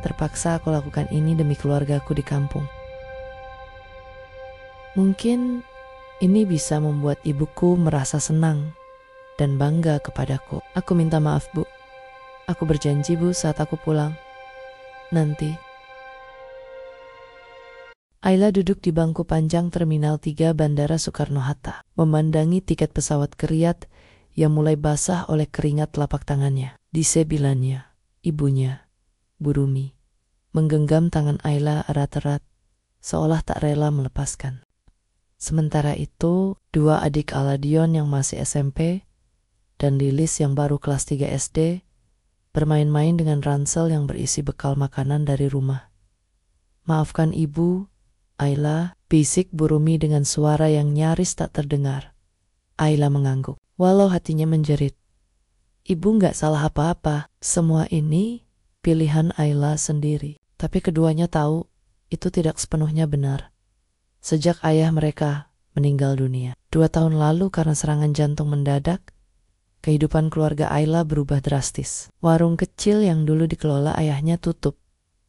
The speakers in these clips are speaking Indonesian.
Terpaksa aku lakukan ini demi keluargaku di kampung. Mungkin ini bisa membuat ibuku merasa senang dan bangga kepadaku. Aku minta maaf, Bu. Aku berjanji, Bu, saat aku pulang nanti. Ayla duduk di bangku panjang Terminal 3 Bandara Soekarno-Hatta, memandangi tiket pesawat Keriat yang mulai basah oleh keringat telapak tangannya. Di sebilanya, ibunya, Bu Rumi, menggenggam tangan Ayla erat-erat, seolah tak rela melepaskan. Sementara itu, dua adik Aladion yang masih SMP dan Lilis yang baru kelas 3 SD bermain-main dengan ransel yang berisi bekal makanan dari rumah. Maafkan ibu, Ayla, bisik Bu Rumi dengan suara yang nyaris tak terdengar. Ayla mengangguk, walau hatinya menjerit. Ibu gak salah apa-apa, semua ini pilihan Ayla sendiri. Tapi keduanya tahu itu tidak sepenuhnya benar. Sejak ayah mereka meninggal dunia 2 tahun lalu karena serangan jantung mendadak, kehidupan keluarga Ayla berubah drastis. Warung kecil yang dulu dikelola ayahnya tutup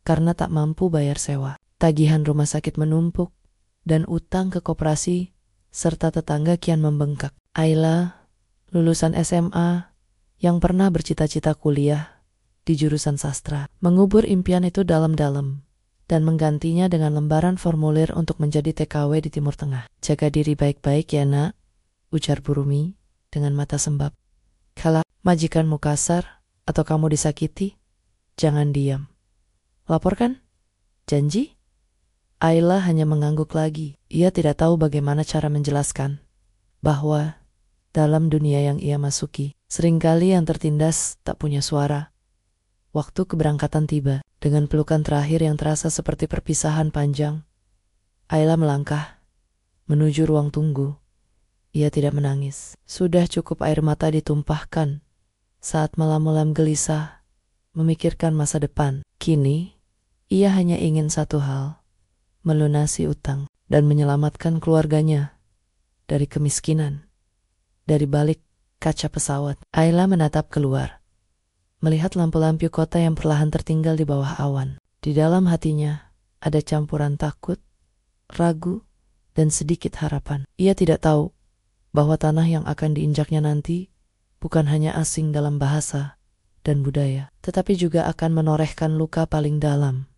karena tak mampu bayar sewa. Tagihan rumah sakit menumpuk dan utang ke koperasi serta tetangga kian membengkak. Ayla, lulusan SMA yang pernah bercita-cita kuliah di jurusan sastra, mengubur impian itu dalam-dalam dan menggantinya dengan lembaran formulir untuk menjadi TKW di Timur Tengah. Jaga diri baik-baik ya nak, ujar Bu Rumi dengan mata sembab. Kalau majikanmu kasar atau kamu disakiti, jangan diam. Laporkan? Janji? Ayla hanya mengangguk lagi. Ia tidak tahu bagaimana cara menjelaskan bahwa dalam dunia yang ia masuki, seringkali yang tertindas tak punya suara. Waktu keberangkatan tiba, dengan pelukan terakhir yang terasa seperti perpisahan panjang, Ayla melangkah menuju ruang tunggu. Ia tidak menangis. Sudah cukup air mata ditumpahkan saat malam-malam gelisah memikirkan masa depan. Kini, ia hanya ingin satu hal, melunasi utang dan menyelamatkan keluarganya dari kemiskinan. Dari balik kaca pesawat, Ayla menatap keluar, melihat lampu-lampu kota yang perlahan tertinggal di bawah awan. Di dalam hatinya ada campuran takut, ragu, dan sedikit harapan. Ia tidak tahu bahwa tanah yang akan diinjaknya nanti bukan hanya asing dalam bahasa dan budaya, tetapi juga akan menorehkan luka paling dalam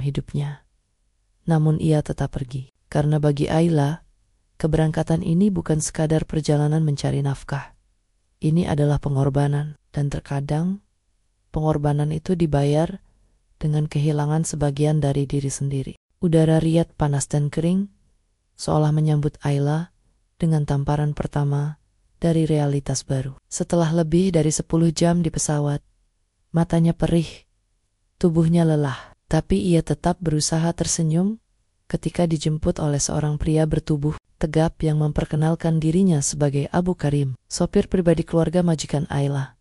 hidupnya. Namun ia tetap pergi, karena bagi Ayla, keberangkatan ini bukan sekadar perjalanan mencari nafkah. Ini adalah pengorbanan, dan terkadang pengorbanan itu dibayar dengan kehilangan sebagian dari diri sendiri. Udara Riyadh panas dan kering, seolah menyambut Ayla dengan tamparan pertama dari realitas baru. Setelah lebih dari 10 jam di pesawat, matanya perih, tubuhnya lelah. Tapi ia tetap berusaha tersenyum ketika dijemput oleh seorang pria bertubuh tegap yang memperkenalkan dirinya sebagai Abu Karim, sopir pribadi keluarga majikan Ayla.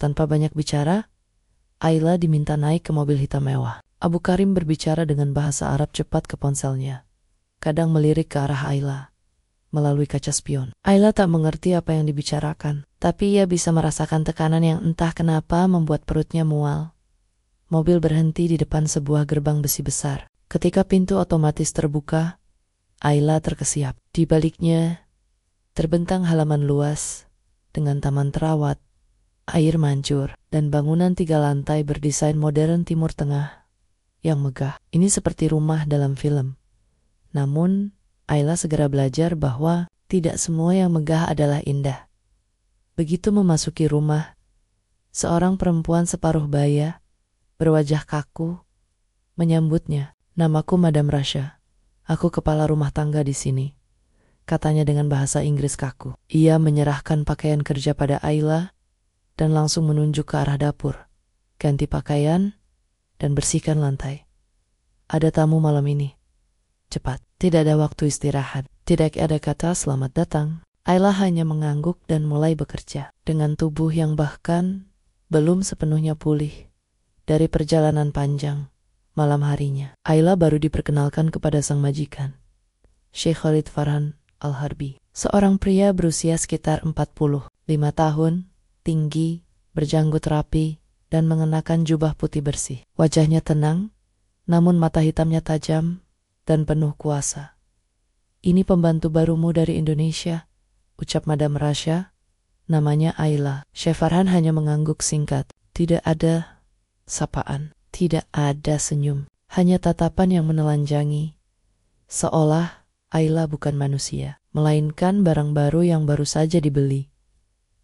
Tanpa banyak bicara, Ayla diminta naik ke mobil hitam mewah. Abu Karim berbicara dengan bahasa Arab cepat ke ponselnya, kadang melirik ke arah Ayla melalui kaca spion. Ayla tak mengerti apa yang dibicarakan, tapi ia bisa merasakan tekanan yang entah kenapa membuat perutnya mual. Mobil berhenti di depan sebuah gerbang besi besar. Ketika pintu otomatis terbuka, Ayla terkesiap. Di baliknya, terbentang halaman luas dengan taman terawat, air mancur, dan bangunan 3 lantai berdesain modern Timur Tengah yang megah. Ini seperti rumah dalam film. Namun, Ayla segera belajar bahwa tidak semua yang megah adalah indah. Begitu memasuki rumah, seorang perempuan separuh baya berwajah kaku menyambutnya. Namaku Madam Rasha. Aku kepala rumah tangga di sini, katanya dengan bahasa Inggris kaku. Ia menyerahkan pakaian kerja pada Ayla dan langsung menunjuk ke arah dapur. Ganti pakaian dan bersihkan lantai. Ada tamu malam ini. Cepat. Tidak ada waktu istirahat. Tidak ada kata selamat datang. Ayla hanya mengangguk dan mulai bekerja. Dengan tubuh yang bahkan belum sepenuhnya pulih dari perjalanan panjang malam harinya, Ayla baru diperkenalkan kepada sang majikan, Syekh Khalid Farhan Al-Harbi. Seorang pria berusia sekitar 45 tahun, tinggi, berjanggut rapi, dan mengenakan jubah putih bersih. Wajahnya tenang, namun mata hitamnya tajam dan penuh kuasa. "Ini pembantu barumu dari Indonesia," ucap Madam Rasha. "Namanya Ayla." Chef Farhan hanya mengangguk singkat. Tidak ada sapaan, tidak ada senyum, hanya tatapan yang menelanjangi. Seolah Ayla bukan manusia, melainkan barang baru yang baru saja dibeli.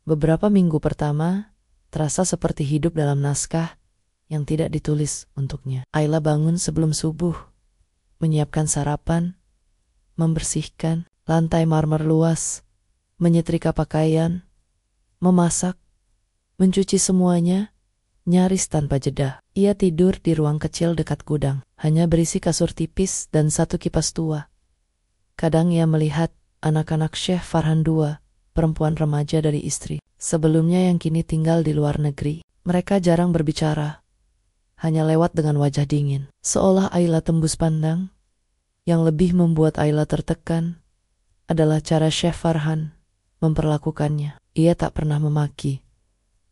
Beberapa minggu pertama terasa seperti hidup dalam naskah yang tidak ditulis untuknya. Ayla bangun sebelum subuh, menyiapkan sarapan, membersihkan lantai marmer luas, menyetrika pakaian, memasak, mencuci semuanya, nyaris tanpa jeda. Ia tidur di ruang kecil dekat gudang, hanya berisi kasur tipis dan satu kipas tua. Kadang ia melihat anak-anak Chef Farhan II, perempuan remaja dari istri sebelumnya yang kini tinggal di luar negeri. Mereka jarang berbicara, hanya lewat dengan wajah dingin. Seolah Ayla tembus pandang. Yang lebih membuat Ayla tertekan adalah cara Chef Farhan memperlakukannya. Ia tak pernah memaki,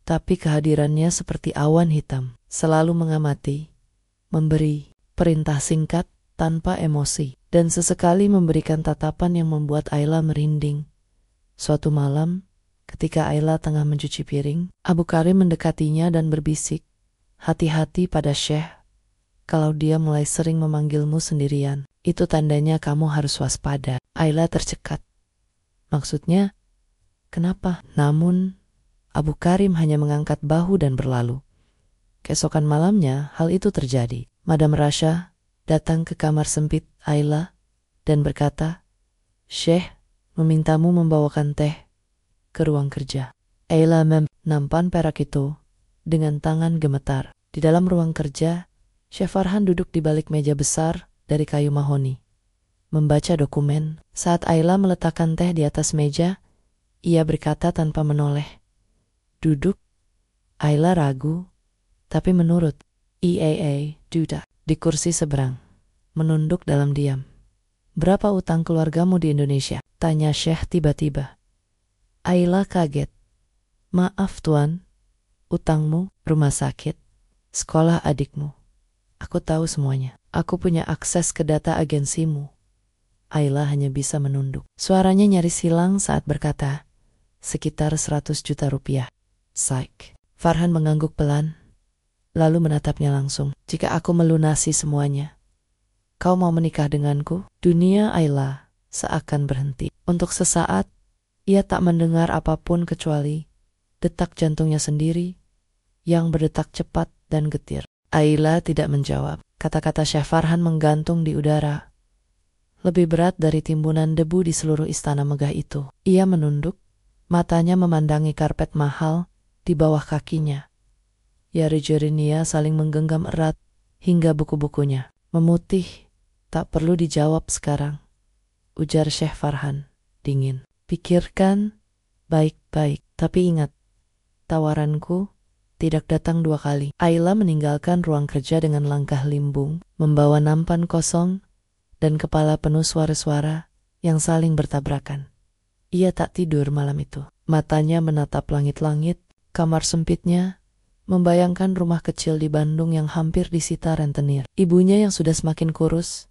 tapi kehadirannya seperti awan hitam, selalu mengamati, memberi perintah singkat tanpa emosi, dan sesekali memberikan tatapan yang membuat Ayla merinding. Suatu malam, ketika Ayla tengah mencuci piring, Abu Karim mendekatinya dan berbisik, "Hati-hati pada Syekh, kalau dia mulai sering memanggilmu sendirian, itu tandanya kamu harus waspada." Ayla tercekat. Maksudnya, kenapa? Namun Abu Karim hanya mengangkat bahu dan berlalu. Keesokan malamnya, hal itu terjadi. Madam Rasha datang ke kamar sempit Ayla dan berkata, "Syekh memintamu membawakan teh ke ruang kerja." Ayla nampan perak itu dengan tangan gemetar. Di dalam ruang kerja, Chef Farhan duduk di balik meja besar dari kayu mahoni, membaca dokumen. Saat Ayla meletakkan teh di atas meja, ia berkata tanpa menoleh, "Duduk." Ayla ragu, tapi menurut. Duduk di kursi seberang, menunduk dalam diam. "Berapa utang keluargamu di Indonesia?" tanya Syekh tiba-tiba. Ayla kaget. "Maaf tuan, utangmu, rumah sakit, sekolah adikmu. Aku tahu semuanya. Aku punya akses ke data agensimu." Ayla hanya bisa menunduk. Suaranya nyaris hilang saat berkata, "Sekitar 100 juta rupiah. Psych." Farhan mengangguk pelan, lalu menatapnya langsung. "Jika aku melunasi semuanya, kau mau menikah denganku?" Dunia Ayla seakan berhenti. Untuk sesaat, ia tak mendengar apapun kecuali detak jantungnya sendiri yang berdetak cepat dan getir. Ayla tidak menjawab. Kata-kata Syekh Farhan menggantung di udara, lebih berat dari timbunan debu di seluruh istana megah itu. Ia menunduk, matanya memandangi karpet mahal di bawah kakinya. Jari-jarinya saling menggenggam erat hingga buku-bukunya memutih. "Tak perlu dijawab sekarang," ujar Syekh Farhan dingin. "Pikirkan baik-baik, tapi ingat, tawaranku tidak datang 2 kali." Ayla meninggalkan ruang kerja dengan langkah limbung, membawa nampan kosong dan kepala penuh suara-suara yang saling bertabrakan. Ia tak tidur malam itu. Matanya menatap langit-langit, kamar sempitnya, membayangkan rumah kecil di Bandung yang hampir disita rentenir. Ibunya yang sudah semakin kurus,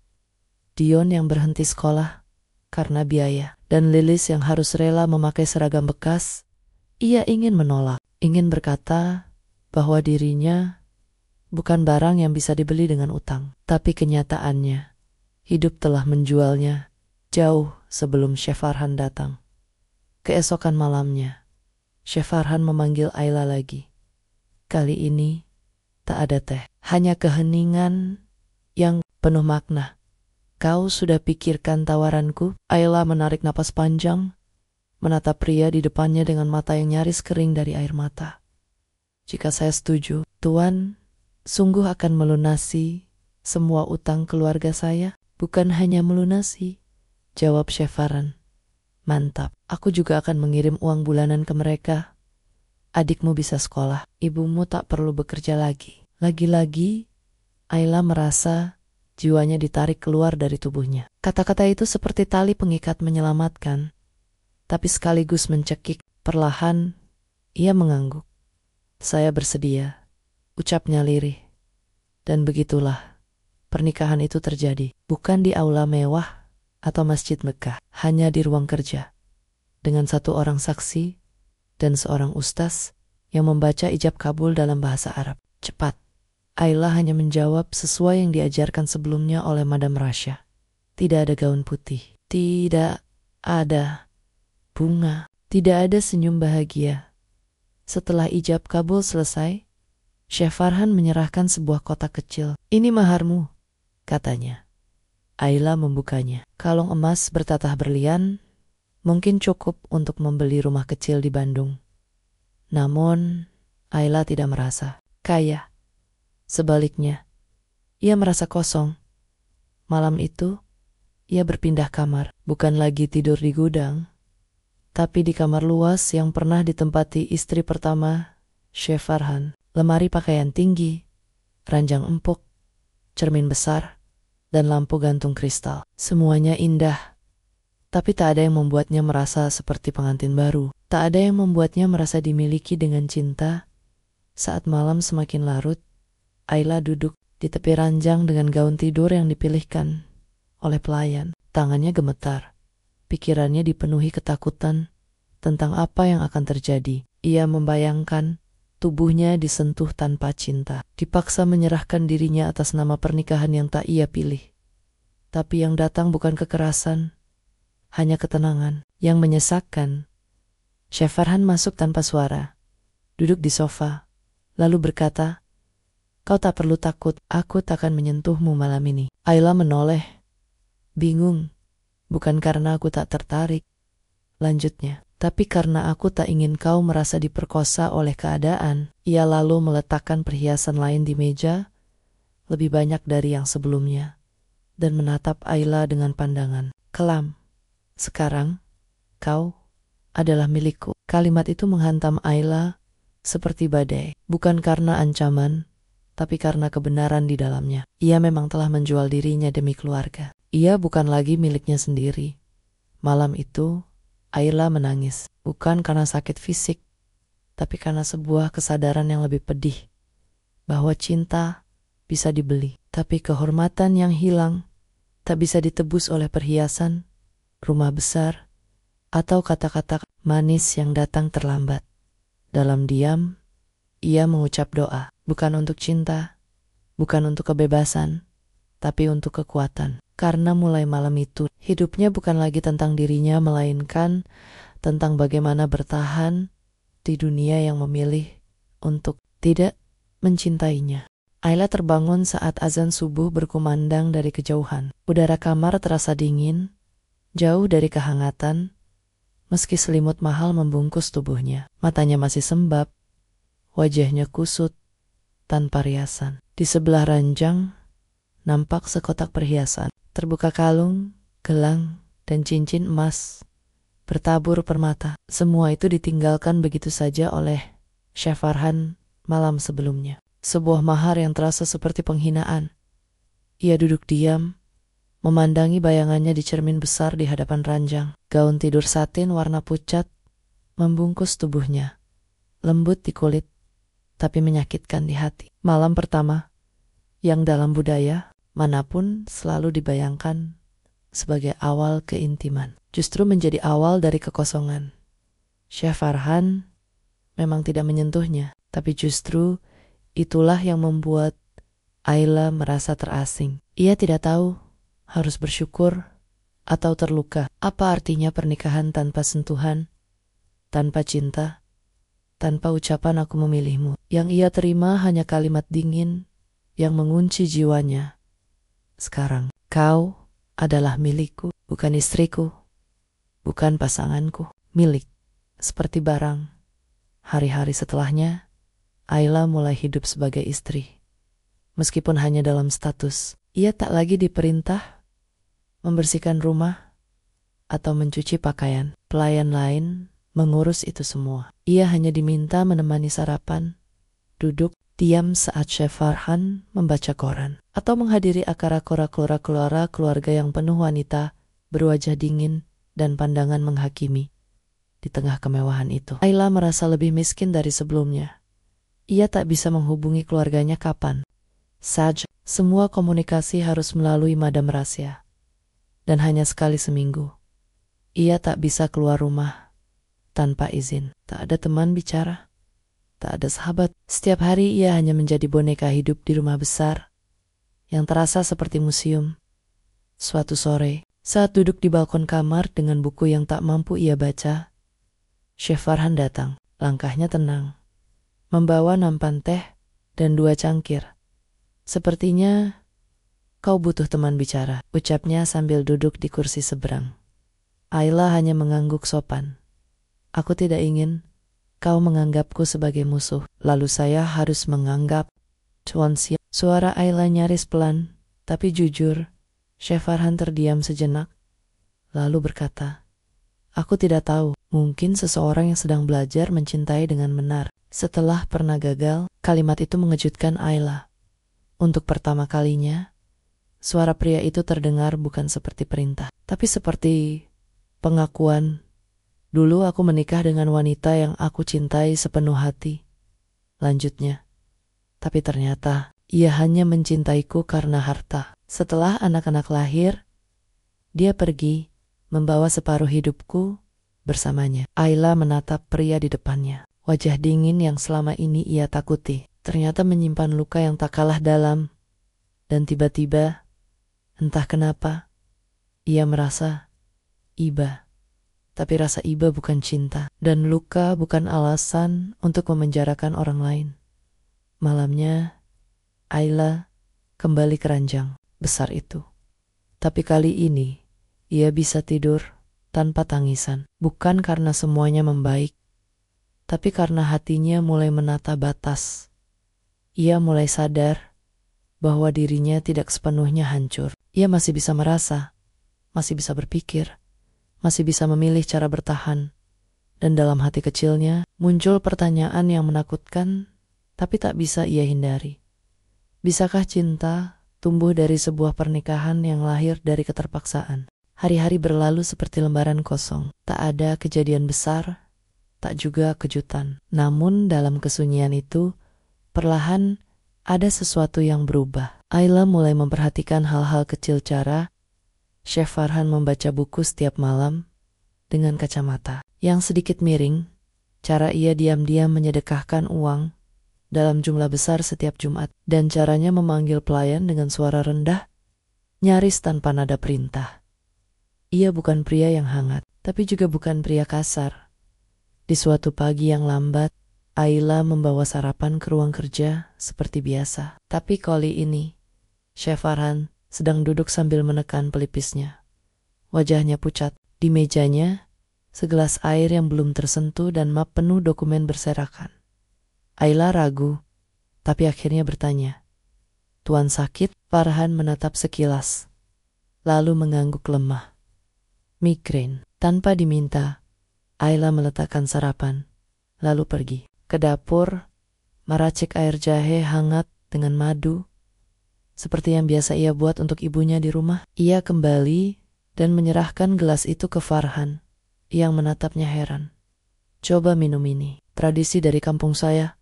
Dion yang berhenti sekolah karena biaya, dan Lilis yang harus rela memakai seragam bekas. Ia ingin menolak, ingin berkata bahwa dirinya bukan barang yang bisa dibeli dengan utang. Tapi kenyataannya, hidup telah menjualnya jauh sebelum Chef Farhan datang. Keesokan malamnya, Chef Farhan memanggil Ayla lagi. Kali ini tak ada teh, hanya keheningan yang penuh makna. "Kau sudah pikirkan tawaranku?" Ayla menarik napas panjang, menatap pria di depannya dengan mata yang nyaris kering dari air mata. "Jika saya setuju, Tuan sungguh akan melunasi semua utang keluarga saya." "Bukan hanya melunasi," jawab Chef Farhan. "Mantap, aku juga akan mengirim uang bulanan ke mereka. Adikmu bisa sekolah, ibumu tak perlu bekerja lagi." Lagi-lagi, Ayla merasa jiwanya ditarik keluar dari tubuhnya. Kata-kata itu seperti tali pengikat menyelamatkan, tapi sekaligus mencekik. Perlahan, ia mengangguk. "Saya bersedia, ucapnya lirih. Dan begitulah pernikahan itu terjadi. Bukan di aula mewah atau masjid megah, hanya di ruang kerja. Dengan satu orang saksi dan seorang ustaz yang membaca ijab kabul dalam bahasa Arab. Cepat. Ayla hanya menjawab sesuai yang diajarkan sebelumnya oleh Madam Rasya. Tidak ada gaun putih. Tidak ada bunga. Tidak ada senyum bahagia. Setelah ijab kabul selesai, Syekh Farhan menyerahkan sebuah kotak kecil. Ini maharmu, katanya. Ayla membukanya. Kalung emas bertatah berlian mungkin cukup untuk membeli rumah kecil di Bandung. Namun, Ayla tidak merasa kaya. Sebaliknya, ia merasa kosong. Malam itu, ia berpindah kamar. Bukan lagi tidur di gudang, tapi di kamar luas yang pernah ditempati istri pertama, Syekh Farhan. Lemari pakaian tinggi, ranjang empuk, cermin besar, dan lampu gantung kristal. Semuanya indah, tapi tak ada yang membuatnya merasa seperti pengantin baru. Tak ada yang membuatnya merasa dimiliki dengan cinta. Saat malam semakin larut, Ayla duduk di tepi ranjang dengan gaun tidur yang dipilihkan oleh pelayan. Tangannya gemetar, pikirannya dipenuhi ketakutan tentang apa yang akan terjadi. Ia membayangkan tubuhnya disentuh tanpa cinta, dipaksa menyerahkan dirinya atas nama pernikahan yang tak ia pilih. Tapi yang datang bukan kekerasan, hanya ketenangan yang menyesakkan. Syekh Farhan masuk tanpa suara, duduk di sofa, lalu berkata, "Kau tak perlu takut, aku takkan menyentuhmu malam ini." Ayla menoleh, bingung, bukan karena aku tak tertarik, lanjutnya, tapi karena aku tak ingin kau merasa diperkosa oleh keadaan. Ia lalu meletakkan perhiasan lain di meja, lebih banyak dari yang sebelumnya, dan menatap Ayla dengan pandangan kelam. "Sekarang, kau adalah milikku." Kalimat itu menghantam Ayla seperti badai, bukan karena ancaman, tapi karena kebenaran di dalamnya. Ia memang telah menjual dirinya demi keluarga. Ia bukan lagi miliknya sendiri. Malam itu, Ayla menangis, bukan karena sakit fisik, tapi karena sebuah kesadaran yang lebih pedih, bahwa cinta bisa dibeli, tapi kehormatan yang hilang tak bisa ditebus oleh perhiasan, rumah besar, atau kata-kata manis yang datang terlambat. Dalam diam, ia mengucap doa, bukan untuk cinta, bukan untuk kebebasan, tapi untuk kekuatan. Karena mulai malam itu, hidupnya bukan lagi tentang dirinya, melainkan tentang bagaimana bertahan di dunia yang memilih untuk tidak mencintainya. Ayla terbangun saat azan subuh berkumandang dari kejauhan. Udara kamar terasa dingin, jauh dari kehangatan, meski selimut mahal membungkus tubuhnya. Matanya masih sembab, wajahnya kusut, tanpa riasan. Di sebelah ranjang, nampak sekotak perhiasan. Terbuka kalung, gelang, dan cincin emas bertabur permata. Semua itu ditinggalkan begitu saja oleh Syekh Farhan malam sebelumnya. Sebuah mahar yang terasa seperti penghinaan. Ia duduk diam, memandangi bayangannya di cermin besar di hadapan ranjang. Gaun tidur satin warna pucat membungkus tubuhnya, lembut di kulit, tapi menyakitkan di hati. Malam pertama, yang dalam budaya manapun selalu dibayangkan sebagai awal keintiman, justru menjadi awal dari kekosongan. Syekh Farhan memang tidak menyentuhnya, tapi justru itulah yang membuat Ayla merasa terasing. Ia tidak tahu harus bersyukur atau terluka. Apa artinya pernikahan tanpa sentuhan, tanpa cinta, tanpa ucapan "aku memilihmu"? Yang ia terima hanya kalimat dingin yang mengunci jiwanya. Sekarang, kau adalah milikku, bukan istriku, bukan pasanganku, milik. Seperti barang, hari-hari setelahnya, Ayla mulai hidup sebagai istri. Meskipun hanya dalam status, ia tak lagi diperintah membersihkan rumah atau mencuci pakaian. Pelayan lain mengurus itu semua. Ia hanya diminta menemani sarapan, duduk diam saat Syekh Farhan membaca koran, atau menghadiri akara kora-kora keluarga yang penuh wanita berwajah dingin dan pandangan menghakimi. Di tengah kemewahan itu, Ayla merasa lebih miskin dari sebelumnya. Ia tak bisa menghubungi keluarganya kapan saja. Semua komunikasi harus melalui madam rahasia. Dan hanya sekali seminggu, ia tak bisa keluar rumah tanpa izin. Tak ada teman bicara, tak ada sahabat. Setiap hari ia hanya menjadi boneka hidup di rumah besar yang terasa seperti museum. Suatu sore, saat duduk di balkon kamar dengan buku yang tak mampu ia baca, Chef Farhan datang. Langkahnya tenang, membawa nampan teh dan 2 cangkir. Sepertinya kau butuh teman bicara, ucapnya sambil duduk di kursi seberang. Ayla hanya mengangguk sopan. Aku tidak ingin kau menganggapku sebagai musuh. Lalu saya harus menganggap Tuan Siap. Suara Ayla nyaris pelan, tapi jujur. Chef Farhan terdiam sejenak, lalu berkata, aku tidak tahu, mungkin seseorang yang sedang belajar mencintai dengan benar. Setelah pernah gagal, kalimat itu mengejutkan Ayla. Untuk pertama kalinya, suara pria itu terdengar bukan seperti perintah, tapi seperti pengakuan. Dulu aku menikah dengan wanita yang aku cintai sepenuh hati. Lanjutnya, tapi ternyata ia hanya mencintaiku karena harta. Setelah anak-anak lahir, dia pergi, membawa separuh hidupku bersamanya. Ayla menatap pria di depannya. Wajah dingin yang selama ini ia takuti, ternyata menyimpan luka yang tak kalah dalam. Dan tiba-tiba, entah kenapa, ia merasa iba. Tapi rasa iba bukan cinta, dan luka bukan alasan untuk memenjarakan orang lain. Malamnya, Ayla kembali ke ranjang besar itu. Tapi kali ini, ia bisa tidur tanpa tangisan. Bukan karena semuanya membaik, tapi karena hatinya mulai menata batas. Ia mulai sadar bahwa dirinya tidak sepenuhnya hancur. Ia masih bisa merasa, masih bisa berpikir, masih bisa memilih cara bertahan. Dan dalam hati kecilnya muncul pertanyaan yang menakutkan, tapi tak bisa ia hindari. Bisakah cinta tumbuh dari sebuah pernikahan yang lahir dari keterpaksaan? Hari-hari berlalu seperti lembaran kosong. Tak ada kejadian besar, tak juga kejutan. Namun dalam kesunyian itu, perlahan ada sesuatu yang berubah. Ayla mulai memperhatikan hal-hal kecil, cara Chef Farhan membaca buku setiap malam dengan kacamata yang sedikit miring, cara ia diam-diam menyedekahkan uang dalam jumlah besar setiap Jumat, dan caranya memanggil pelayan dengan suara rendah, nyaris tanpa nada perintah. Ia bukan pria yang hangat, tapi juga bukan pria kasar. Di suatu pagi yang lambat, Ayla membawa sarapan ke ruang kerja seperti biasa. Tapi kali ini, Chef Farhan sedang duduk sambil menekan pelipisnya. Wajahnya pucat. Di mejanya, segelas air yang belum tersentuh dan map penuh dokumen berserakan. Ayla ragu, tapi akhirnya bertanya, Tuan sakit? Farhan menatap sekilas, lalu mengangguk lemah. Migrain. Tanpa diminta, Ayla meletakkan sarapan, lalu pergi ke dapur, meracik air jahe hangat dengan madu, seperti yang biasa ia buat untuk ibunya di rumah. Ia kembali dan menyerahkan gelas itu ke Farhan, yang menatapnya heran. Coba minum ini, tradisi dari kampung saya,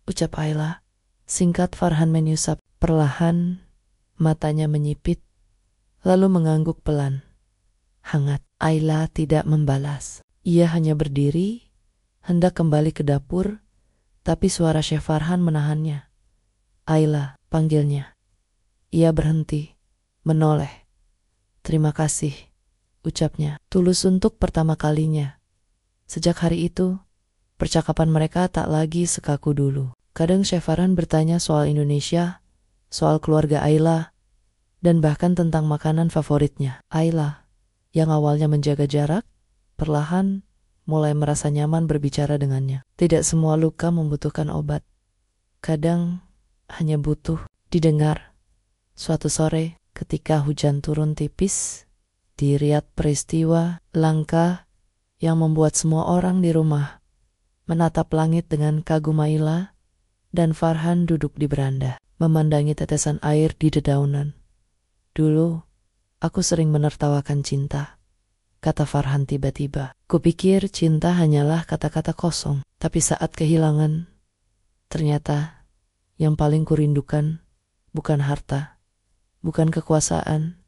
ucap Ayla. Singkat Farhan menyusap, perlahan matanya menyipit, lalu mengangguk pelan. Hangat. Ayla tidak membalas. Ia hanya berdiri, hendak kembali ke dapur, tapi suara Chef Farhan menahannya. Ayla, panggilnya. Ia berhenti, menoleh. Terima kasih, ucapnya, tulus untuk pertama kalinya. Sejak hari itu, percakapan mereka tak lagi sekaku dulu. Kadang Chef Farhan bertanya soal Indonesia, soal keluarga Ayla, dan bahkan tentang makanan favoritnya. Ayla, yang awalnya menjaga jarak, perlahan mulai merasa nyaman berbicara dengannya. Tidak semua luka membutuhkan obat. Kadang hanya butuh didengar. Suatu sore, ketika hujan turun tipis, di Riyadh peristiwa langka yang membuat semua orang di rumah menatap langit dengan kagum. Ayla dan Farhan duduk di beranda, memandangi tetesan air di dedaunan. Dulu, aku sering menertawakan cinta, kata Farhan tiba-tiba. Kupikir cinta hanyalah kata-kata kosong, tapi saat kehilangan, Ternyata yang paling kurindukan bukan harta, bukan kekuasaan,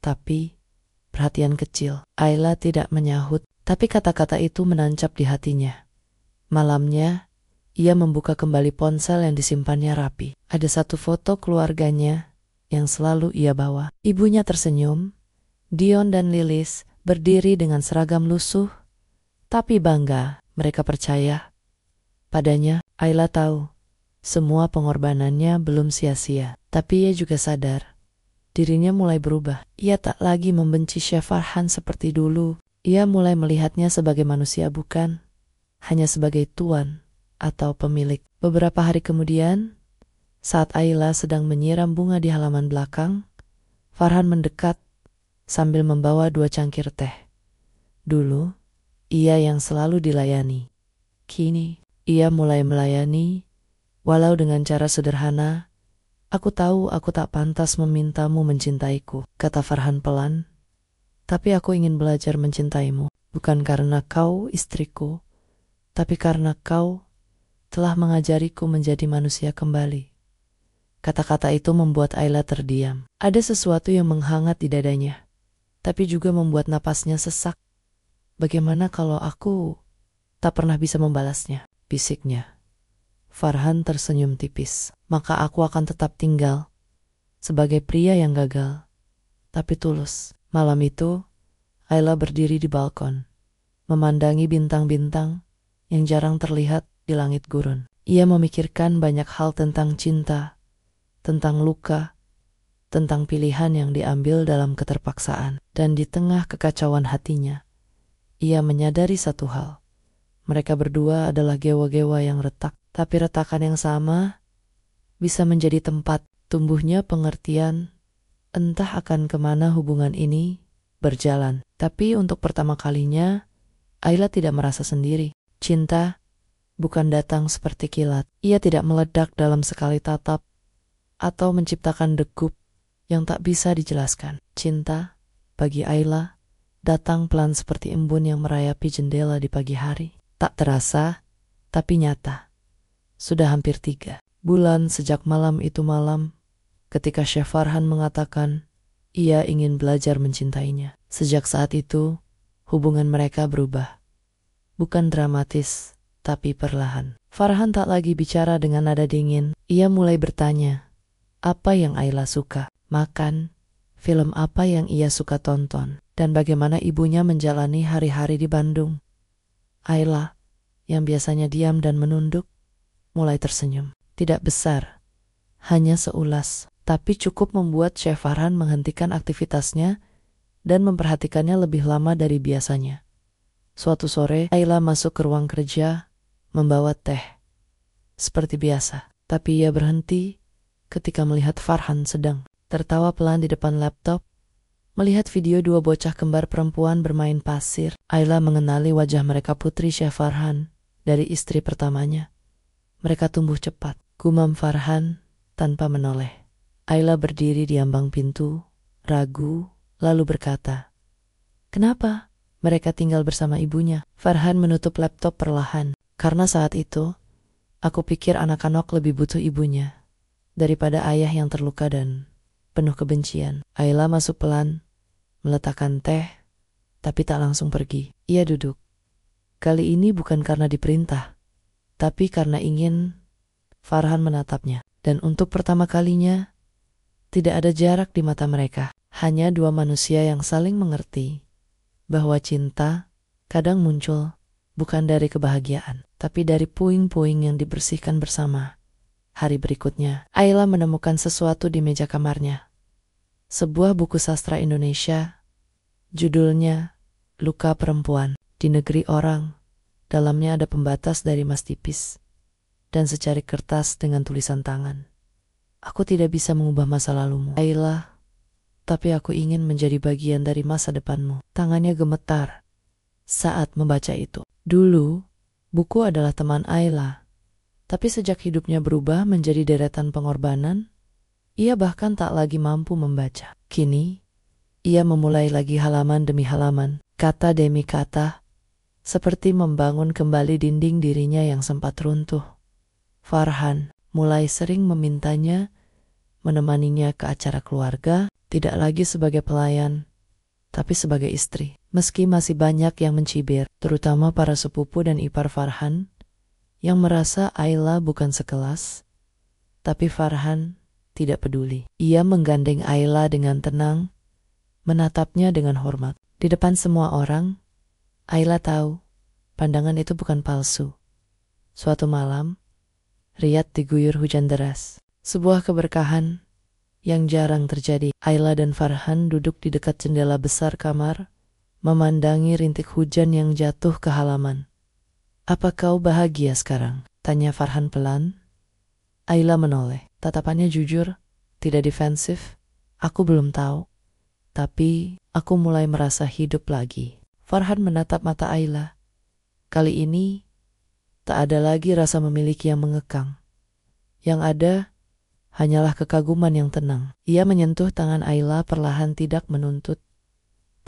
tapi perhatian kecil. Ayla tidak menyahut, tapi kata-kata itu menancap di hatinya. Malamnya, ia membuka kembali ponsel yang disimpannya rapi. Ada satu foto keluarganya yang selalu ia bawa. Ibunya tersenyum. Dion dan Lilis berdiri dengan seragam lusuh, tapi bangga. Mereka percaya padanya. Ayla tahu semua pengorbanannya belum sia-sia, tapi ia juga sadar dirinya mulai berubah. Ia tak lagi membenci Chef Farhan seperti dulu. Ia mulai melihatnya sebagai manusia, bukan hanya sebagai tuan atau pemilik. Beberapa hari kemudian, saat Ayla sedang menyiram bunga di halaman belakang, Farhan mendekat sambil membawa 2 cangkir teh. Dulu, ia yang selalu dilayani. Kini, ia mulai melayani, walau dengan cara sederhana. Aku tahu aku tak pantas memintamu mencintaiku, kata Farhan pelan. Tapi aku ingin belajar mencintaimu, bukan karena kau istriku, tapi karena kau telah mengajariku menjadi manusia kembali. Kata-kata itu membuat Ayla terdiam. Ada sesuatu yang menghangat di dadanya, tapi juga membuat napasnya sesak. Bagaimana kalau aku tak pernah bisa membalasnya? Bisiknya. Farhan tersenyum tipis. Maka aku akan tetap tinggal sebagai pria yang gagal, tapi tulus. Malam itu, Ayla berdiri di balkon, memandangi bintang-bintang yang jarang terlihat di langit gurun. Ia memikirkan banyak hal tentang cinta, tentang luka, tentang pilihan yang diambil dalam keterpaksaan. Dan di tengah kekacauan hatinya, ia menyadari satu hal. Mereka berdua adalah gewa-gewa yang retak, tapi retakan yang sama bisa menjadi tempat tumbuhnya pengertian. Entah akan kemana hubungan ini berjalan. Tapi untuk pertama kalinya, Ayla tidak merasa sendiri. Cinta bukan datang seperti kilat. Ia tidak meledak dalam sekali tatap atau menciptakan degup yang tak bisa dijelaskan. Cinta bagi Ayla datang pelan seperti embun yang merayapi jendela di pagi hari. Tak terasa, tapi nyata. Sudah hampir 3 bulan sejak malam itu malam, ketika Chef Farhan mengatakan ia ingin belajar mencintainya. Sejak saat itu, hubungan mereka berubah. Bukan dramatis, tapi perlahan. Farhan tak lagi bicara dengan nada dingin. Ia mulai bertanya, apa yang Ayla suka makan, film apa yang ia suka tonton, dan bagaimana ibunya menjalani hari-hari di Bandung. Ayla, yang biasanya diam dan menunduk, mulai tersenyum. Tidak besar, hanya seulas, tapi cukup membuat Chef Farhan menghentikan aktivitasnya dan memperhatikannya lebih lama dari biasanya. Suatu sore, Ayla masuk ke ruang kerja, membawa teh. Seperti biasa, tapi ia berhenti ketika melihat Farhan sedang tertawa pelan di depan laptop. Melihat video 2 bocah kembar perempuan bermain pasir, Ayla mengenali wajah mereka. Putri Chef Farhan dari istri pertamanya. Mereka tumbuh cepat, gumam Farhan tanpa menoleh. Ayla berdiri di ambang pintu, ragu, lalu berkata, "Kenapa mereka tinggal bersama ibunya?" Farhan menutup laptop perlahan. "Karena saat itu, aku pikir anak-anak lebih butuh ibunya daripada ayah yang terluka dan penuh kebencian." Ayla masuk pelan, meletakkan teh, tapi tak langsung pergi. Ia duduk. Kali ini bukan karena diperintah, tapi karena ingin. Farhan menatapnya, dan untuk pertama kalinya, tidak ada jarak di mata mereka. Hanya 2 manusia yang saling mengerti bahwa cinta kadang muncul bukan dari kebahagiaan, tapi dari puing-puing yang dibersihkan bersama. Hari berikutnya, Ayla menemukan sesuatu di meja kamarnya. Sebuah buku sastra Indonesia, judulnya Luka Perempuan. Di negeri orang, dalamnya ada pembatas dari emas tipis dan secari kertas dengan tulisan tangan. "Aku tidak bisa mengubah masa lalumu, Ayla, tapi aku ingin menjadi bagian dari masa depanmu." Tangannya gemetar saat membaca itu. Dulu, buku adalah teman Ayla, tapi sejak hidupnya berubah menjadi deretan pengorbanan, ia bahkan tak lagi mampu membaca. Kini, ia memulai lagi halaman demi halaman, kata demi kata, seperti membangun kembali dinding dirinya yang sempat runtuh. Farhan mulai sering memintanya menemaninya ke acara keluarga, tidak lagi sebagai pelayan, tapi sebagai istri. Meski masih banyak yang mencibir, terutama para sepupu dan ipar Farhan, yang merasa Ayla bukan sekelas, tapi Farhan tidak peduli. Ia menggandeng Ayla dengan tenang, menatapnya dengan hormat. Di depan semua orang, Ayla tahu pandangan itu bukan palsu. Suatu malam, Riyadh diguyur hujan deras. Sebuah keberkahan yang jarang terjadi. Ayla dan Farhan duduk di dekat jendela besar kamar, memandangi rintik hujan yang jatuh ke halaman. "Apa kau bahagia sekarang?" tanya Farhan pelan. Ayla menoleh. Tatapannya jujur, tidak defensif. "Aku belum tahu, tapi aku mulai merasa hidup lagi." Farhan menatap mata Ayla. Kali ini, tak ada lagi rasa memiliki yang mengekang. Yang ada hanyalah kekaguman yang tenang. Ia menyentuh tangan Ayla perlahan, tidak menuntut,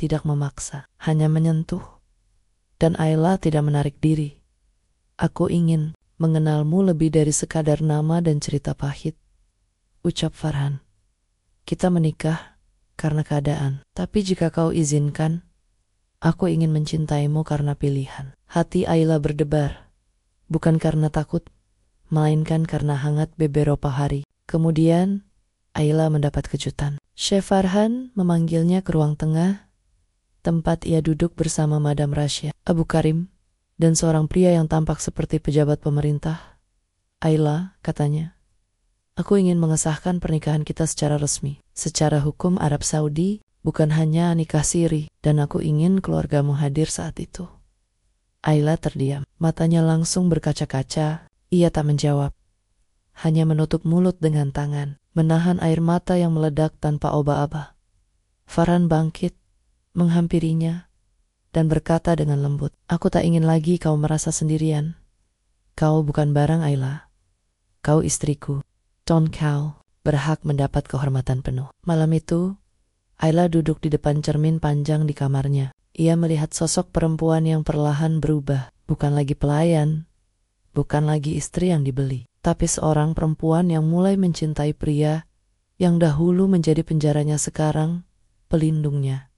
tidak memaksa, hanya menyentuh. Dan Ayla tidak menarik diri. "Aku ingin mengenalmu lebih dari sekadar nama dan cerita pahit," ucap Farhan. "Kita menikah karena keadaan. Tapi jika kau izinkan, aku ingin mencintaimu karena pilihan." Hati Ayla berdebar. Bukan karena takut, melainkan karena hangat beberapa hari. Kemudian, Ayla mendapat kejutan. Chef Farhan memanggilnya ke ruang tengah, tempat ia duduk bersama Madam Rasya, Abu Karim, dan seorang pria yang tampak seperti pejabat pemerintah. "Ayla," katanya, "aku ingin mengesahkan pernikahan kita secara resmi. Secara hukum Arab Saudi, bukan hanya nikah siri, dan aku ingin keluargamu hadir saat itu." Ayla terdiam. Matanya langsung berkaca-kaca. Ia tak menjawab. Hanya menutup mulut dengan tangan, menahan air mata yang meledak tanpa oba-oba. Farhan bangkit, menghampirinya, dan berkata dengan lembut, "Aku tak ingin lagi kau merasa sendirian. Kau bukan barang, Ayla. Kau istriku. Dan kau berhak mendapat kehormatan penuh." Malam itu, Ayla duduk di depan cermin panjang di kamarnya. Ia melihat sosok perempuan yang perlahan berubah. Bukan lagi pelayan, bukan lagi istri yang dibeli, tapi seorang perempuan yang mulai mencintai pria yang dahulu menjadi penjaranya, sekarang pelindungnya.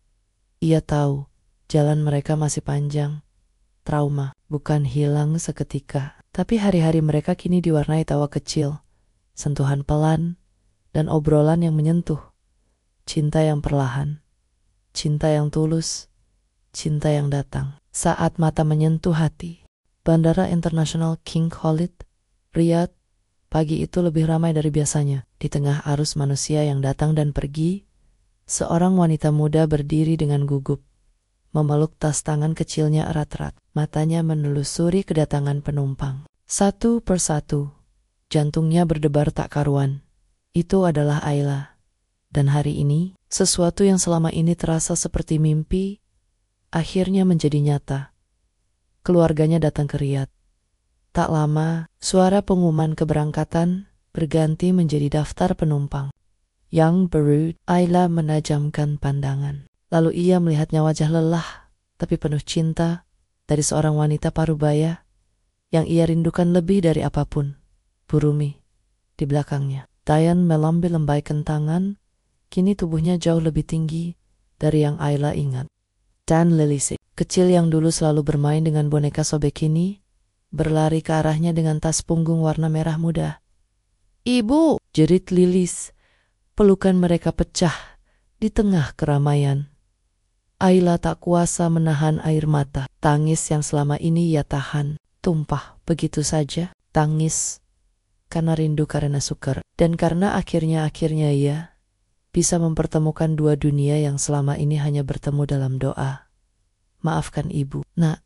Ia tahu jalan mereka masih panjang. Trauma bukan hilang seketika, tapi hari-hari mereka kini diwarnai tawa kecil, sentuhan pelan, dan obrolan yang menyentuh. Cinta yang perlahan, cinta yang tulus, cinta yang datang saat mata menyentuh hati. Bandara Internasional King Khalid, Riyadh, pagi itu lebih ramai dari biasanya. Di tengah arus manusia yang datang dan pergi, seorang wanita muda berdiri dengan gugup, memeluk tas tangan kecilnya erat-erat. Matanya menelusuri kedatangan penumpang. Satu persatu, jantungnya berdebar tak karuan. Itu adalah Ayla. Dan hari ini, sesuatu yang selama ini terasa seperti mimpi, akhirnya menjadi nyata. Keluarganya datang ke Riyadh. Tak lama, suara pengumuman keberangkatan berganti menjadi daftar penumpang. Yang baru, Ayla menajamkan pandangan. Lalu ia melihatnya wajah lelah, tapi penuh cinta, dari seorang wanita parubaya yang ia rindukan lebih dari apapun. Burumi di belakangnya. Dayan mengambil lembaikan tangan, kini tubuhnya jauh lebih tinggi dari yang Ayla ingat. Dan Lilisik, kecil yang dulu selalu bermain dengan boneka sobek ini, berlari ke arahnya dengan tas punggung warna merah muda. "Ibu!" jerit Lilis. Pelukan mereka pecah di tengah keramaian. Ayla tak kuasa menahan air mata. Tangis yang selama ini ia tahan, tumpah begitu saja. Tangis karena rindu, karena sukar, dan karena akhirnya ia bisa mempertemukan dua dunia yang selama ini hanya bertemu dalam doa. "Maafkan ibu, nak,"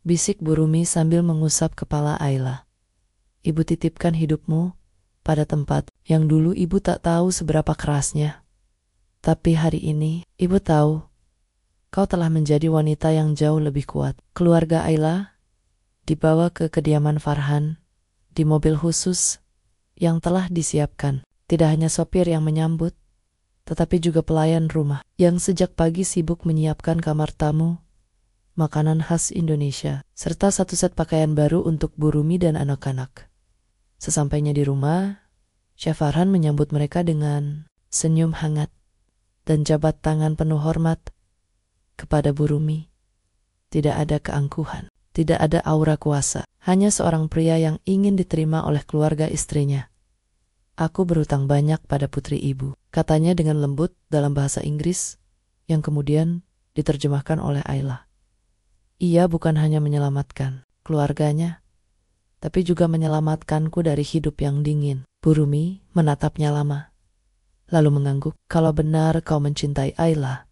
bisik Burumi sambil mengusap kepala Ayla. "Ibu titipkan hidupmu pada tempat yang dulu ibu tak tahu seberapa kerasnya. Tapi hari ini, ibu tahu kau telah menjadi wanita yang jauh lebih kuat." Keluarga Ayla dibawa ke kediaman Farhan di mobil khusus yang telah disiapkan. Tidak hanya sopir yang menyambut, tetapi juga pelayan rumah yang sejak pagi sibuk menyiapkan kamar tamu, makanan khas Indonesia, serta satu set pakaian baru untuk Burumi dan anak-anak. Sesampainya di rumah, Chef Farhan menyambut mereka dengan senyum hangat dan jabat tangan penuh hormat. Kepada Bu Rumi, tidak ada keangkuhan, tidak ada aura kuasa, hanya seorang pria yang ingin diterima oleh keluarga istrinya. Aku berhutang banyak pada putri ibu, katanya dengan lembut dalam bahasa Inggris yang kemudian diterjemahkan oleh Ayla. Ia bukan hanya menyelamatkan keluarganya, tapi juga menyelamatkanku dari hidup yang dingin. Bu Rumi menatapnya lama, lalu mengangguk. Kalau benar kau mencintai Ayla,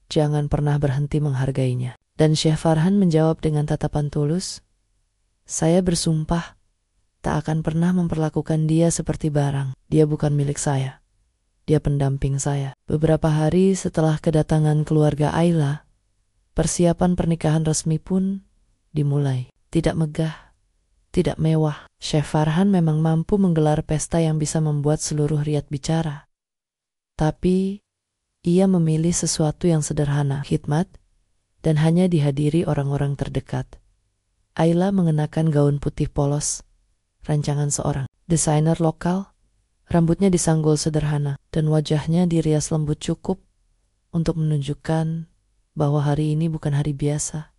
jangan pernah berhenti menghargainya. Dan Chef Farhan menjawab dengan tatapan tulus, saya bersumpah tak akan pernah memperlakukan dia seperti barang. Dia bukan milik saya. Dia pendamping saya. Beberapa hari setelah kedatangan keluarga Ayla, persiapan pernikahan resmi pun dimulai. Tidak megah, tidak mewah. Chef Farhan memang mampu menggelar pesta yang bisa membuat seluruh Riyadh bicara. Tapi ia memilih sesuatu yang sederhana, khidmat, dan hanya dihadiri orang-orang terdekat. Ayla mengenakan gaun putih polos, rancangan seorang desainer lokal. Rambutnya disanggul sederhana dan wajahnya dirias lembut cukup untuk menunjukkan bahwa hari ini bukan hari biasa.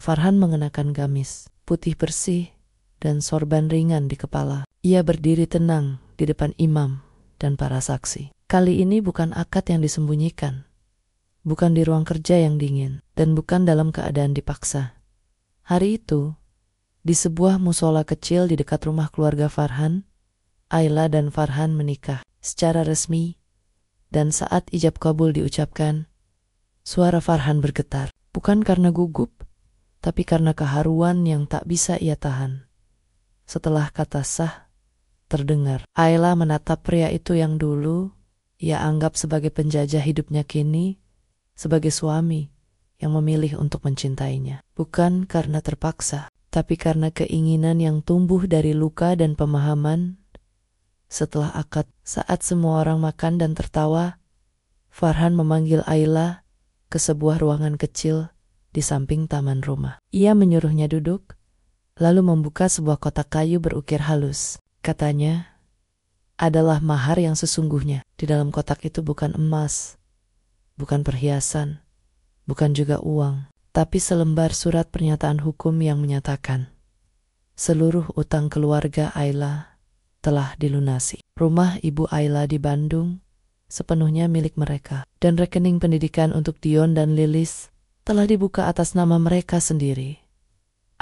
Farhan mengenakan gamis putih bersih dan sorban ringan di kepala. Ia berdiri tenang di depan imam dan para saksi. Kali ini bukan akad yang disembunyikan, bukan di ruang kerja yang dingin, dan bukan dalam keadaan dipaksa. Hari itu, di sebuah musola kecil di dekat rumah keluarga Farhan, Ayla dan Farhan menikah secara resmi, dan saat ijab kabul diucapkan, suara Farhan bergetar, bukan karena gugup, tapi karena keharuan yang tak bisa ia tahan. Setelah kata sah terdengar, Ayla menatap pria itu yang dulu ia anggap sebagai penjajah hidupnya, kini sebagai suami yang memilih untuk mencintainya. Bukan karena terpaksa, tapi karena keinginan yang tumbuh dari luka dan pemahaman. Setelah akad, saat semua orang makan dan tertawa, Farhan memanggil Ayla ke sebuah ruangan kecil di samping taman rumah. Ia menyuruhnya duduk, lalu membuka sebuah kotak kayu berukir halus. Katanya, adalah mahar yang sesungguhnya. Di dalam kotak itu bukan emas, bukan perhiasan, bukan juga uang, tapi selembar surat pernyataan hukum yang menyatakan seluruh utang keluarga Ayla telah dilunasi. Rumah ibu Ayla di Bandung sepenuhnya milik mereka, dan rekening pendidikan untuk Dion dan Lilis telah dibuka atas nama mereka sendiri.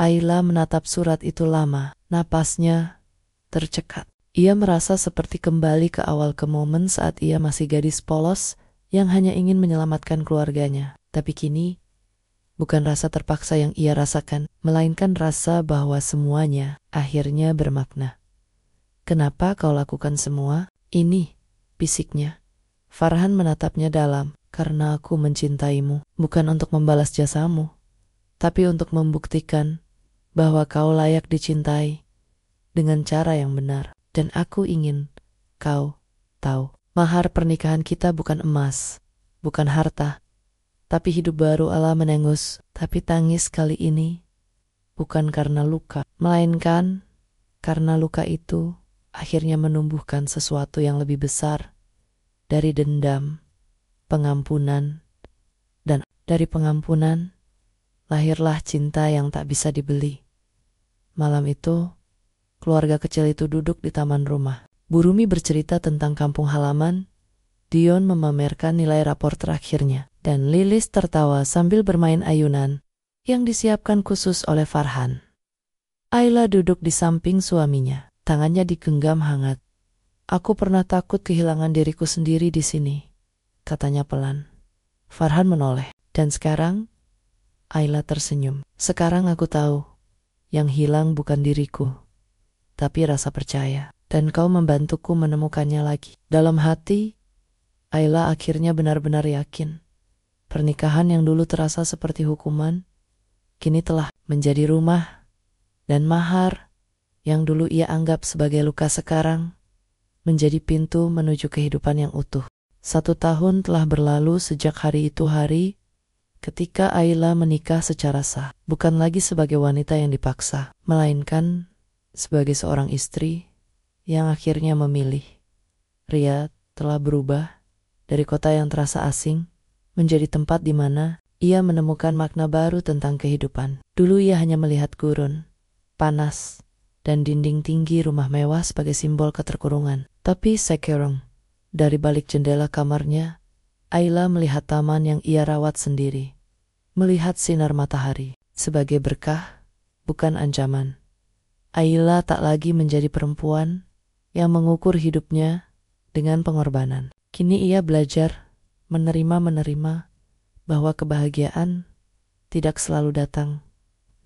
Ayla menatap surat itu lama, napasnya tercekat. Ia merasa seperti kembali ke awal, ke momen saat ia masih gadis polos yang hanya ingin menyelamatkan keluarganya. Tapi kini, bukan rasa terpaksa yang ia rasakan, melainkan rasa bahwa semuanya akhirnya bermakna. Kenapa kau lakukan semua ini? Bisiknya. Farhan menatapnya dalam. Karena aku mencintaimu, bukan untuk membalas jasamu, tapi untuk membuktikan bahwa kau layak dicintai dengan cara yang benar. Dan aku ingin kau tahu, mahar pernikahan kita bukan emas, bukan harta, tapi hidup baru. Allah menengus, tapi tangis kali ini bukan karena luka, melainkan karena luka itu akhirnya menumbuhkan sesuatu yang lebih besar dari dendam, pengampunan, dan dari pengampunan lahirlah cinta yang tak bisa dibeli. Malam itu, keluarga kecil itu duduk di taman rumah. Bu Rumi bercerita tentang kampung halaman, Dion memamerkan nilai rapor terakhirnya, dan Lilis tertawa sambil bermain ayunan yang disiapkan khusus oleh Farhan. Ayla duduk di samping suaminya, tangannya digenggam hangat. Aku pernah takut kehilangan diriku sendiri di sini, katanya pelan. Farhan menoleh, dan sekarang? Ayla tersenyum. Sekarang aku tahu, yang hilang bukan diriku, tapi rasa percaya, dan kau membantuku menemukannya lagi. Dalam hati, Ayla akhirnya benar-benar yakin. Pernikahan yang dulu terasa seperti hukuman, kini telah menjadi rumah, dan mahar yang dulu ia anggap sebagai luka sekarang menjadi pintu menuju kehidupan yang utuh. 1 tahun telah berlalu sejak hari itu, hari ketika Ayla menikah secara sah, bukan lagi sebagai wanita yang dipaksa, melainkan Sebagai seorang istri yang akhirnya memilih, Riyadh telah berubah dari kota yang terasa asing menjadi tempat di mana ia menemukan makna baru tentang kehidupan. Dulu ia hanya melihat gurun, panas, dan dinding tinggi rumah mewah sebagai simbol keterkurungan. Tapi sekarang, dari balik jendela kamarnya, Ayla melihat taman yang ia rawat sendiri. Melihat sinar matahari sebagai berkah, bukan ancaman. Ayla tak lagi menjadi perempuan yang mengukur hidupnya dengan pengorbanan. Kini ia belajar menerima bahwa kebahagiaan tidak selalu datang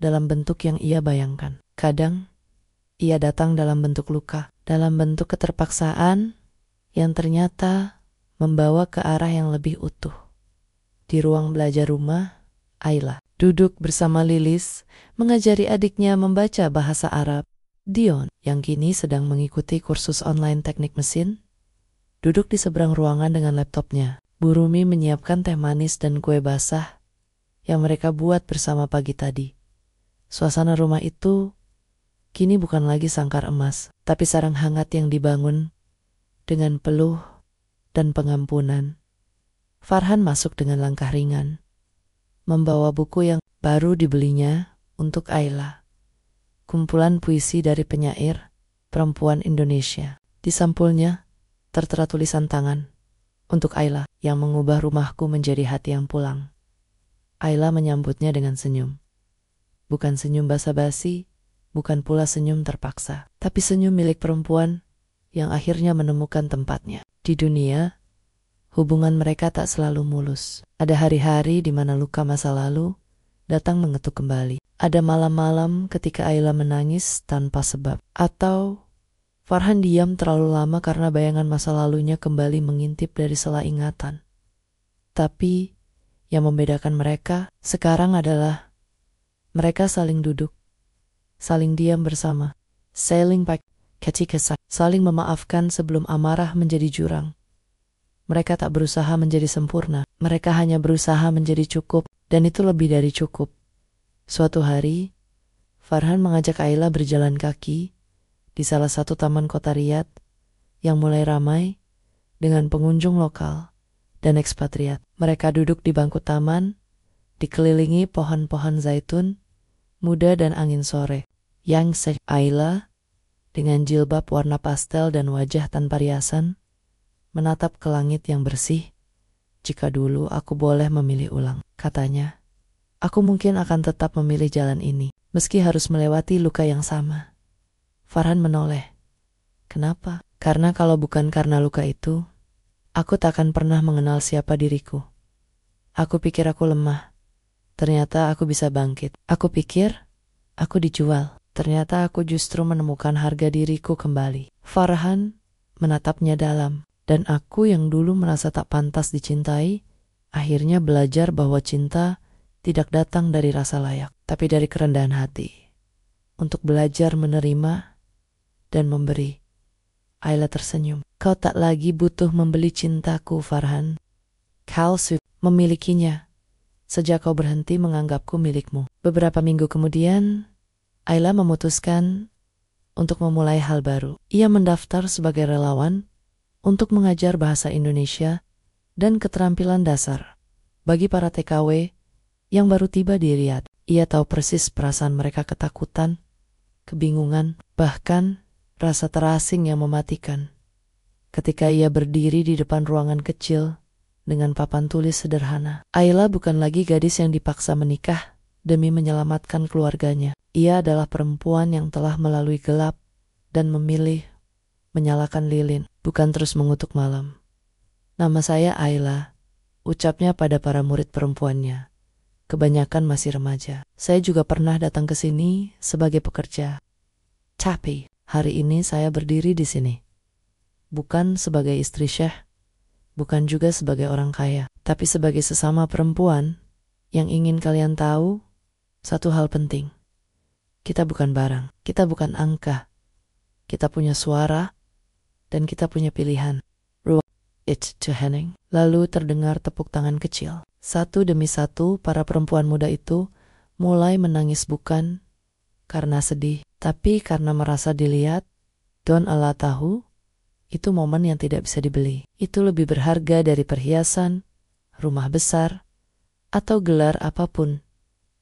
dalam bentuk yang ia bayangkan. Kadang, ia datang dalam bentuk luka, dalam bentuk keterpaksaan yang ternyata membawa ke arah yang lebih utuh. Di ruang belajar rumah, Ayla duduk bersama Lilis, mengajari adiknya membaca bahasa Arab. Dion, yang kini sedang mengikuti kursus online teknik mesin, duduk di seberang ruangan dengan laptopnya. Bu Rumi menyiapkan teh manis dan kue basah yang mereka buat bersama pagi tadi. Suasana rumah itu kini bukan lagi sangkar emas, tapi sarang hangat yang dibangun dengan peluh dan pengampunan. Farhan masuk dengan langkah ringan, membawa buku yang baru dibelinya untuk Ayla. Kumpulan puisi dari penyair perempuan Indonesia. Di sampulnya tertera tulisan tangan untuk Ayla yang mengubah rumahku menjadi hati yang pulang. Ayla menyambutnya dengan senyum. Bukan senyum basa-basi, bukan pula senyum terpaksa, tapi senyum milik perempuan yang akhirnya menemukan tempatnya. Di dunia, hubungan mereka tak selalu mulus. Ada hari-hari di mana luka masa lalu datang mengetuk kembali. Ada malam-malam ketika Ayla menangis tanpa sebab. Atau Farhan diam terlalu lama karena bayangan masa lalunya kembali mengintip dari sela ingatan. Tapi yang membedakan mereka sekarang adalah mereka saling duduk, saling diam bersama, saling saling memaafkan sebelum amarah menjadi jurang. Mereka tak berusaha menjadi sempurna, mereka hanya berusaha menjadi cukup, dan itu lebih dari cukup. Suatu hari, Farhan mengajak Ayla berjalan kaki di salah satu taman kota Riyadh yang mulai ramai dengan pengunjung lokal dan ekspatriat. Mereka duduk di bangku taman, dikelilingi pohon-pohon zaitun muda dan angin sore. Yang Ayla, dengan jilbab warna pastel dan wajah tanpa riasan, menatap ke langit yang bersih. Jika dulu aku boleh memilih ulang, katanya, aku mungkin akan tetap memilih jalan ini, meski harus melewati luka yang sama. Farhan menoleh. Kenapa? Karena kalau bukan karena luka itu, aku tak akan pernah mengenal siapa diriku. Aku pikir aku lemah. Ternyata aku bisa bangkit. Aku pikir aku dijual. Ternyata aku justru menemukan harga diriku kembali. Farhan menatapnya dalam. Dan aku yang dulu merasa tak pantas dicintai, akhirnya belajar bahwa cinta tidak datang dari rasa layak, tapi dari kerendahan hati. Untuk belajar menerima dan memberi. Ayla tersenyum. Kau tak lagi butuh membeli cintaku, Farhan. Kau sudah memilikinya sejak kau berhenti menganggapku milikmu. Beberapa minggu kemudian, Ayla memutuskan untuk memulai hal baru. Ia mendaftar sebagai relawan untuk mengajar bahasa Indonesia dan keterampilan dasar bagi para TKW yang baru tiba di Riyadh. Ia tahu persis perasaan mereka, ketakutan, kebingungan, bahkan rasa terasing yang mematikan. Ketika ia berdiri di depan ruangan kecil dengan papan tulis sederhana. Ayla bukan lagi gadis yang dipaksa menikah demi menyelamatkan keluarganya. Ia adalah perempuan yang telah melalui gelap dan memilih menyalakan lilin, bukan terus mengutuk malam. Nama saya Ayla, ucapnya pada para murid perempuannya. Kebanyakan masih remaja. Saya juga pernah datang ke sini sebagai pekerja. Tapi hari ini saya berdiri di sini. Bukan sebagai istri syekh, bukan juga sebagai orang kaya, tapi sebagai sesama perempuan yang ingin kalian tahu satu hal penting. Kita bukan barang, kita bukan angka. Kita punya suara, dan kita punya pilihan. It's to Henning. Lalu terdengar tepuk tangan kecil. Satu demi satu para perempuan muda itu mulai menangis, bukan karena sedih, tapi karena merasa dilihat. Don Allah tahu, itu momen yang tidak bisa dibeli. Itu lebih berharga dari perhiasan, rumah besar, atau gelar apapun.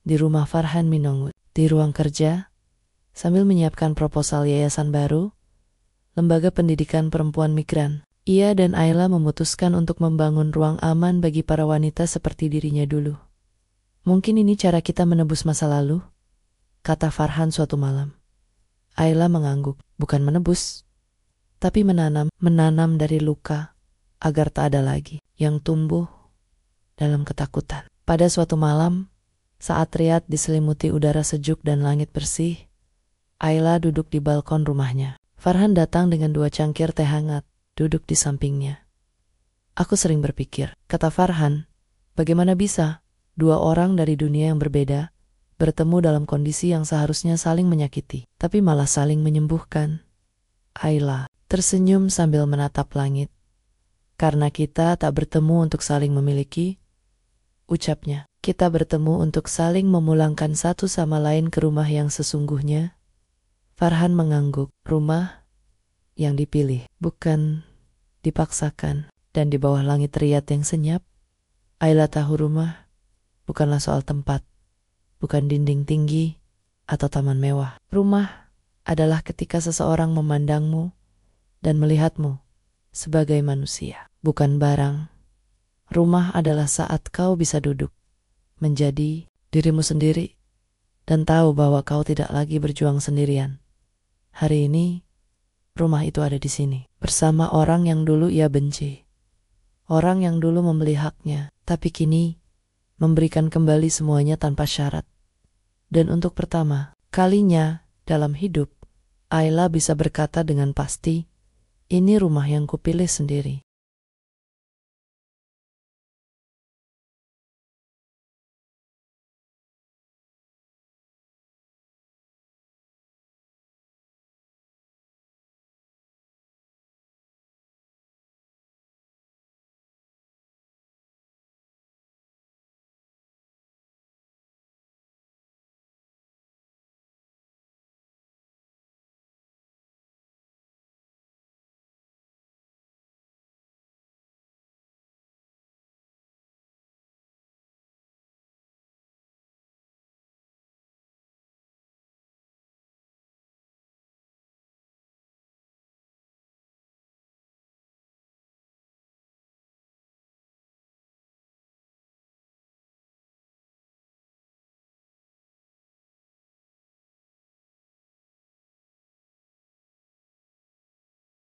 Di rumah Farhan Minongut, di ruang kerja, sambil menyiapkan proposal yayasan baru, lembaga pendidikan perempuan migran, ia dan Ayla memutuskan untuk membangun ruang aman bagi para wanita seperti dirinya dulu. Mungkin ini cara kita menebus masa lalu, kata Farhan suatu malam. Ayla mengangguk, bukan menebus, tapi menanam dari luka agar tak ada lagi yang tumbuh dalam ketakutan. Pada suatu malam, saat Riyad diselimuti udara sejuk dan langit bersih, Ayla duduk di balkon rumahnya. Farhan datang dengan 2 cangkir teh hangat, duduk di sampingnya. Aku sering berpikir, kata Farhan, bagaimana bisa 2 orang dari dunia yang berbeda bertemu dalam kondisi yang seharusnya saling menyakiti, tapi malah saling menyembuhkan. Ayla tersenyum sambil menatap langit. Karena kita tak bertemu untuk saling memiliki, ucapnya. Kita bertemu untuk saling memulangkan satu sama lain ke rumah yang sesungguhnya. Farhan mengangguk. Rumah yang dipilih, bukan dipaksakan. Dan di bawah langit Riyad yang senyap, Ayla tahu rumah bukanlah soal tempat, bukan dinding tinggi atau taman mewah. Rumah adalah ketika seseorang memandangmu dan melihatmu sebagai manusia, bukan barang. Rumah adalah saat kau bisa duduk, menjadi dirimu sendiri, dan tahu bahwa kau tidak lagi berjuang sendirian. Hari ini, rumah itu ada di sini, bersama orang yang dulu ia benci. Orang yang dulu membeli haknya, tapi kini memberikan kembali semuanya tanpa syarat. Dan untuk pertama kalinya dalam hidup, Ayla bisa berkata dengan pasti, ini rumah yang kupilih sendiri.